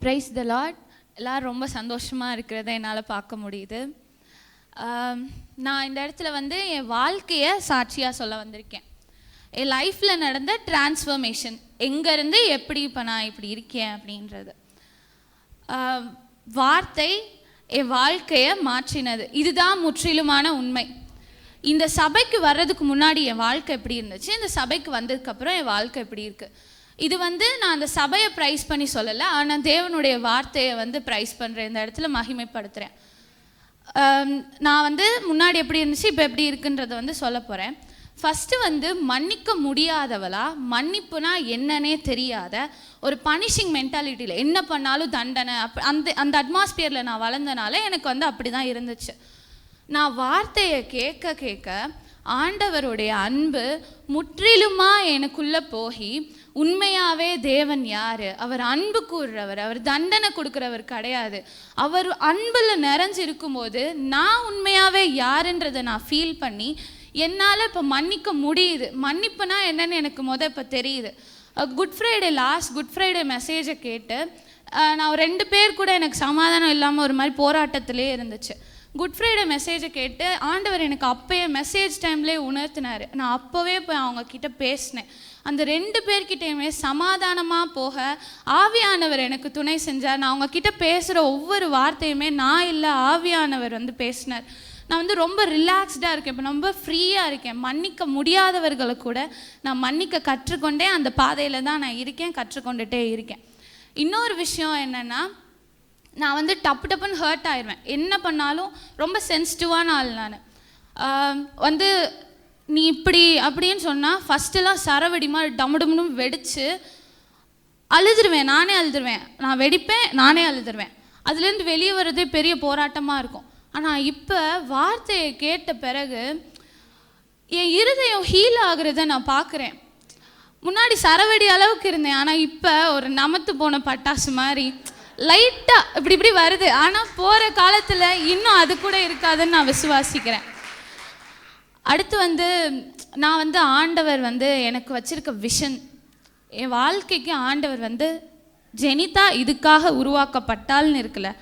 Praise the Lord. எல்லோரும் ரொம்ப சந்தோஷமாக இருக்கிறத என்னால் பார்க்க முடியுது. நான் இந்த இடத்துல வந்து என் வாழ்க்கையை சாட்சியாக சொல்ல வந்திருக்கேன். என் லைஃப்பில் நடந்த டிரான்ஸ்ஃபர்மேஷன், எங்கேருந்து எப்படி இப்போ நான் இப்படி இருக்கேன் அப்படின்றது. வார்த்தை என் வாழ்க்கையை மாற்றினது. இதுதான் முற்றிலுமான உண்மை. இந்த சபைக்கு வர்றதுக்கு முன்னாடி என் வாழ்க்கை எப்படி இருந்துச்சு, இந்த சபைக்கு வந்ததுக்கப்புறம் என் வாழ்க்கை எப்படி இருக்குது. இது வந்து நான் அந்த சபையை ப்ரைஸ் பண்ணி சொல்லலை, ஆனால் தேவனுடைய வார்த்தையை வந்து ப்ரைஸ் பண்ணுறேன், இந்த இடத்துல மகிமைப்படுத்துகிறேன். நான் வந்து முன்னாடி எப்படி இருந்துச்சு, இப்போ எப்படி இருக்குன்றதை வந்து சொல்ல போகிறேன். ஃபஸ்ட்டு வந்து மன்னிக்க முடியாதவளா, மன்னிப்புனா என்னன்னே தெரியாத ஒரு பனிஷிங் மென்டாலிட்டியில் என்ன பண்ணாலும் தண்டனை, அந்த அட்மாஸ்பியரில் நான் வளர்ந்தனால எனக்கு வந்து அப்படி தான் இருந்துச்சு. நான் வார்த்தையை கேட்க கேட்க ஆண்டவருடைய அன்பு முற்றிலுமாக எனக்குள்ளே போய் உண்மையாகவே தேவன் யார், அவர் அன்பு கூறுறவர், அவர் தண்டனை கொடுக்குறவர் கிடையாது. அவர் அன்பில் நிறைஞ்சு இருக்கும்போது நான் உண்மையாகவே யாருன்றதை நான் ஃபீல் பண்ணி என்னால் இப்போ மன்னிக்க முடியுது. மன்னிப்புனா என்னன்னு எனக்கு இப்போ தெரியுது. குட் ஃப்ரைடே மெசேஜை கேட்டு நான் 2 பேர் கூட எனக்கு சமாதானம் இல்லாமல் ஒரு மாதிரி போராட்டத்திலே இருந்துச்சு. குட் ஃப்ரைடே மெசேஜை கேட்டு ஆண்டவர் எனக்கு அப்போயே மெசேஜ் டைம்லேயே உணர்த்தினார். நான் அப்போவே போய் அவங்கக்கிட்ட பேசினேன். அந்த 2 பேர்கிட்டையுமே சமாதானமாக போக ஆவியானவர் எனக்கு துணை செஞ்சார். நான் அவங்கக்கிட்ட பேசுகிற ஒவ்வொரு வார்த்தையுமே நான் இல்லை, ஆவியானவர் வந்து பேசினார். நான் வந்து ரொம்ப ரிலாக்ஸ்டாக இருக்கேன், இப்போ ரொம்ப ஃப்ரீயாக இருக்கேன். மன்னிக்க முடியாதவர்களை கூட நான் மன்னிக்க கற்றுக்கொண்டே அந்த பாதையில் தான் நான் இருக்கேன், கற்றுக்கொண்டுட்டே இருக்கேன். இன்னொரு விஷயம் என்னென்னா, நான் வந்து டப்புன்னு ஹர்ட் ஆயிடுவேன். என்ன பண்ணாலும் ரொம்ப சென்சிட்டிவான ஆள் நான். வந்து நீ இப்படி அப்படின்னு சொன்னால் ஃபஸ்ட்டெல்லாம் சரவெடி மாதிரி டம்முன்னு வெடித்து அழுதுருவேன், நானே அழுதுருவேன். நான் வெடிப்பேன், நானே அழுதுருவேன். அதுலேருந்து வெளியே வர்றதே பெரிய போராட்டமாக இருக்கும். ஆனால் இப்போ வார்த்தையை கேட்ட பிறகு என் இருதயம் ஹீல் ஆகுறத நான் பார்க்குறேன். முன்னாடி சரவெடி அளவுக்கு இருந்தேன், ஆனால் இப்போ ஒரு நமத்து போன பட்டாசு மாதிரி லைட்டாக இப்படி வருது. ஆனால் போகிற காலத்தில் இன்னும் அது கூட இருக்காதுன்னு நான் விசுவாசிக்கிறேன். அடுத்து வந்து நான் வந்து ஆண்டவர் வந்து எனக்கு வச்சிருக்க விஷன், என் வாழ்க்கைக்கு ஆண்டவர் வந்து ஜெனிதா இதுக்காக உருவாக்கப்பட்டால்னு இருக்குல்ல,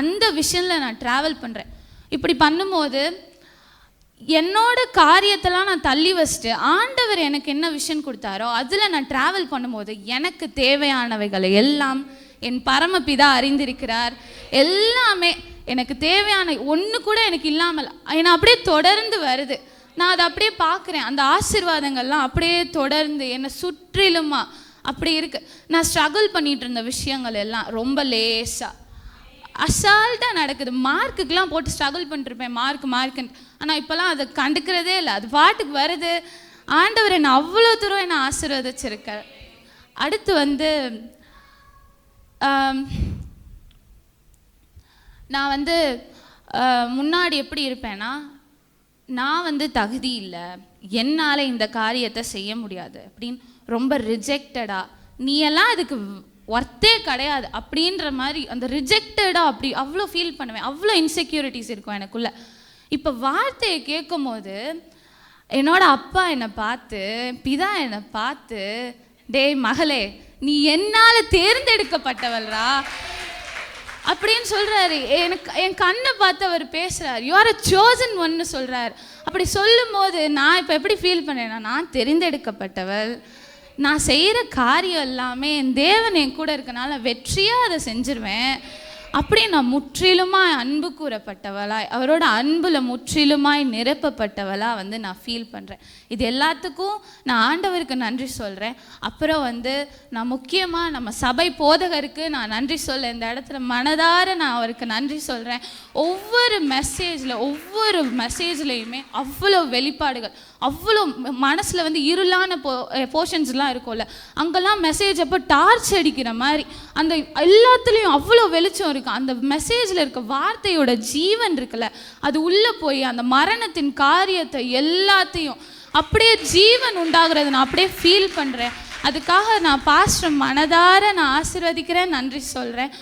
அந்த விஷனில் நான் ட்ராவல் பண்ணுறேன். இப்படி பண்ணும்போது என்னோட காரியத்தெல்லாம் நான் தள்ளி வச்சுட்டு ஆண்டவர் எனக்கு என்ன விஷன் கொடுத்தாரோ அதில் நான் ட்ராவல் பண்ணும்போது எனக்கு தேவையானவைகளை எல்லாம் என் பரமபிதா அறிந்திருக்கிறார். எல்லாமே எனக்கு தேவையான ஒன்று கூட எனக்கு இல்லாமல் என்னை அப்படியே தொடர்ந்து வருது. நான் அதை அப்படியே பார்க்குறேன். அந்த ஆசீர்வாதங்கள்லாம் அப்படியே தொடர்ந்து என்னை சுற்றிலுமா அப்படி இருக்குது. நான் ஸ்ட்ரகிள் பண்ணிகிட்டு இருந்த விஷயங்கள் எல்லாம் ரொம்ப லேசாக அசால்ட்டாக நடக்குது. மார்க்குக்கெலாம் போட்டு ஸ்ட்ரகிள் பண்ணிட்டுருப்பேன், மார்க்குன்னு. ஆனால் இப்போல்லாம் அதை கண்டுக்கிறதே இல்லை, அது பாட்டுக்கு வருது. ஆண்டவர் என்னை அவ்வளோ தூரம் என்னை ஆசீர்வதிச்சிருக்கார். அடுத்து வந்து நான் வந்து முன்னாடி எப்படி இருப்பேன்னா, நான் வந்து தகுதி இல்லை, என்னால் இந்த காரியத்தை செய்ய முடியாது அப்படின்னு ரொம்ப ரிஜெக்டடாக, நீ எல்லாம் அதுக்கு ஒர்த்தே கிடையாது அப்படின்ற மாதிரி அந்த ரிஜெக்டடாக அப்படி அவ்வளோ ஃபீல் பண்ணுவேன். அவ்வளோ இன்செக்யூரிட்டிஸ் இருக்கும் எனக்குள்ளே. இப்போ வார்த்தையை கேட்கும் போது என்னோட அப்பா என்னை பார்த்து, பிதா என்னை பார்த்து, டேய் மகளே நீ என்னால் தேர்ந்தெடுக்கப்பட்டவள்ரா அப்படின்னு சொல்கிறாரு. எனக்கு என் கண்ணை பார்த்து அவர் பேசுகிறார். யூ ஆர் அ சோசன் ஒன்னு சொல்கிறார். அப்படி சொல்லும் போது நான் இப்போ எப்படி ஃபீல் பண்ணேன்னா, நான் தெரிந்தெடுக்கப்பட்டவள், நான் செய்கிற காரியம் எல்லாமே என் தேவன் என் கூட இருக்கனால வெற்றியாக அதை செஞ்சிருவேன். அப்படி நான் முற்றிலுமாய் அன்பு கூறப்பட்டவளாய், அவரோட அன்பில் முற்றிலுமாய் நிரப்பப்பட்டவளாக வந்து நான் ஃபீல் பண்ணுறேன். இது எல்லாத்துக்கும் நான் ஆண்டவருக்கு நன்றி சொல்கிறேன். அப்புறம் வந்து நான் முக்கியமாக நம்ம சபை போதகருக்கு நான் நன்றி சொல்ல இந்த இடத்துல மனதார நான் அவருக்கு நன்றி சொல்கிறேன். ஒவ்வொரு மெசேஜ்லேயுமே அவ்வளோ வெளிப்பாடுகள், அவ்வளோ மனசில் வந்து இருளான போர்ஷன்ஸ்லாம் இருக்கும்ல, அங்கெல்லாம் மெசேஜ் அப்போ டார்ச் அடிக்கிற மாதிரி அந்த எல்லாத்துலேயும் அவ்வளோ வெளிச்சம் இருக்குது. அந்த மெசேஜில் இருக்க வார்த்தையோட ஜீவன் இருக்குல்ல, அது உள்ளே போய் அந்த மரணத்தின் காரியத்தை எல்லாத்தையும் அப்படியே ஜீவன் உண்டாகிறது நான் அப்படியே ஃபீல் பண்ணுறேன். அதுக்காக நான் பாஸ்டர் மனதார நான் ஆசீர்வதிக்கிறேன், நன்றி சொல்கிறேன்.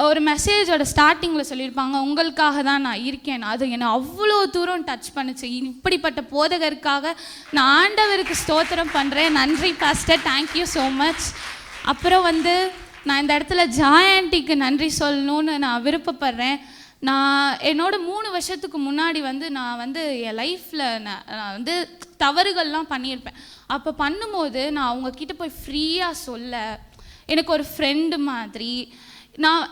ஒரு மெசேஜோட ஸ்டார்டிங்கில் சொல்லியிருப்பாங்க, உங்களுக்காக தான் நான் இருக்கேன். அது என்னை அவ்வளோ தூரம் டச் பண்ணுச்சு. இப்படிப்பட்ட போதகருக்காக நான் ஆண்டவருக்கு ஸ்தோத்திரம் பண்ணுறேன். நன்றி பாஸ்டர், தேங்க்யூ ஸோ மச். அப்புறம் வந்து நான் இந்த இடத்துல ஜாய் ஆண்டிக்கு நன்றி சொல்லணும்னு நான் விருப்பப்படுறேன். நான் என்னோட 3 வருஷத்துக்கு முன்னாடி வந்து நான் வந்து என் லைஃப்பில் நான் வந்து தவறுகள்லாம் பண்ணியிருப்பேன். அப்போ பண்ணும்போது நான் அவங்கக்கிட்ட போய் ஃப்ரீயாக சொல்ல, எனக்கு ஒரு ஃப்ரெண்டு மாதிரி நான்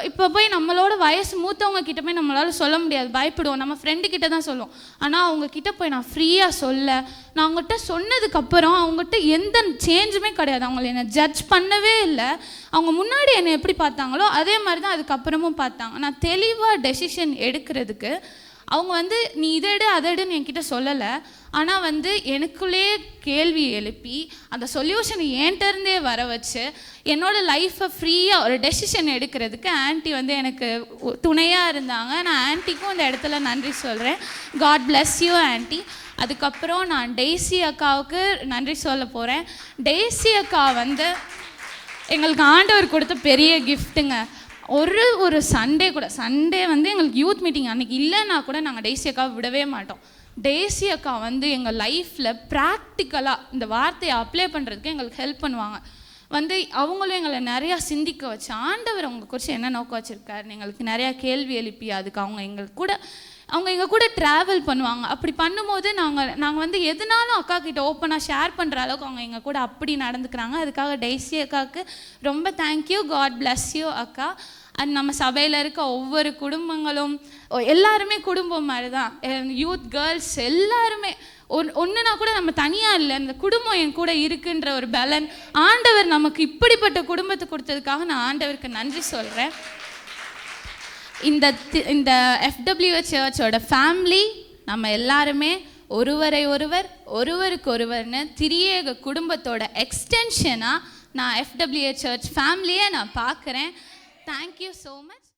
இப்போ போய் நம்மளோட வயசு மூத்தவங்க கிட்ட போய் நம்மளால சொல்ல முடியாது, பயப்படுவோம். நம்ம ஃப்ரெண்டுக்கிட்ட தான் சொல்லுவோம். ஆனால் அவங்கக்கிட்ட போய் நான் ஃப்ரீயாக சொல்ல, நான் அவங்ககிட்ட சொன்னதுக்கப்புறம் அவங்ககிட்ட எந்த சேஞ்சுமே கிடையாது. அவங்கள என்னை ஜட்ஜ் பண்ணவே இல்லை. அவங்க முன்னாடி என்னை எப்படி பார்த்தாங்களோ அதே மாதிரி தான் அதுக்கப்புறமும் பார்த்தாங்க. நான் தெளிவாக டெசிஷன் எடுக்கிறதுக்கு அவங்க வந்து நீ இதை எடு அதை எடுன்னு என்கிட்ட சொல்லலை. ஆனால் வந்து எனக்குள்ளேயே கேள்வி எழுப்பி அந்த சொல்யூஷனை என்கிட்டருந்தே வர வச்சு என்னோடய லைஃப்பை ஃப்ரீயாக ஒரு டெசிஷன் எடுக்கிறதுக்கு ஆன்ட்டி வந்து எனக்கு துணையாக இருந்தாங்க. நான் ஆன்ட்டிக்கும் இந்த இடத்துல நன்றி சொல்கிறேன். God bless you aunty. அதுக்கப்புறம் நான் டெய்ஸி அக்காவுக்கு நன்றி சொல்ல போகிறேன். டெய்ஸி அக்கா வந்து எங்களுக்கு ஆண்டவர் கொடுத்த பெரிய கிஃப்ட்டுங்க. ஒரு சண்டே வந்து எங்களுக்கு யூத் மீட்டிங் அன்றைக்கி இல்லைன்னா கூட நாங்கள் டெய்ஸி அக்காவை விடவே மாட்டோம். டெய்ஸி அக்கா வந்து எங்கள் லைஃப்பில் ப்ராக்டிக்கலாக இந்த வார்த்தையை அப்ளை பண்ணுறதுக்கு எங்களுக்கு ஹெல்ப் பண்ணுவாங்க. வந்து அவங்களும் எங்களை நிறையா சிந்திக்க வச்சு ஆண்டவர் அவங்க குறித்து என்ன நோக்கம் வச்சுருக்காருன்னு எங்களுக்கு நிறையா கேள்வி எழுப்பி அதுக்கு அவங்க எங்கள் கூட ட்ராவல் பண்ணுவாங்க. அப்படி பண்ணும்போது நாங்கள் வந்து எதுனாலும் அக்கா கிட்ட ஓப்பனாக ஷேர் பண்ணுற அளவுக்கு அவங்க எங்கள் கூட அப்படி நடந்துக்கிறாங்க. அதுக்காக டெய்ஸி அக்காவுக்கு ரொம்ப தேங்க்யூ. காட் பிளஸ் யூ அக்கா. அண்ட் நம்ம சபையில் இருக்க ஒவ்வொரு குடும்பங்களும் எல்லாருமே குடும்பம் மாதிரி தான். யூத் கேர்ள்ஸ் எல்லாருமே ஒன்றுனா கூட நம்ம தனியாக இல்லை, இந்த குடும்பம் என் கூட இருக்குன்ற ஒரு பலன் ஆண்டவர் நமக்கு இப்படிப்பட்ட குடும்பத்தை கொடுத்ததுக்காக நான் ஆண்டவருக்கு நன்றி சொல்கிறேன். இந்த FWH சர்ச்சோட ஃபேமிலி நம்ம எல்லாருமே ஒருவருக்கு ஒருவர்னு திரியேக குடும்பத்தோட எக்ஸ்டென்ஷனாக நான் FWH சர்ச் ஃபேமிலியை நான் பார்க்குறேன். Thank you so much.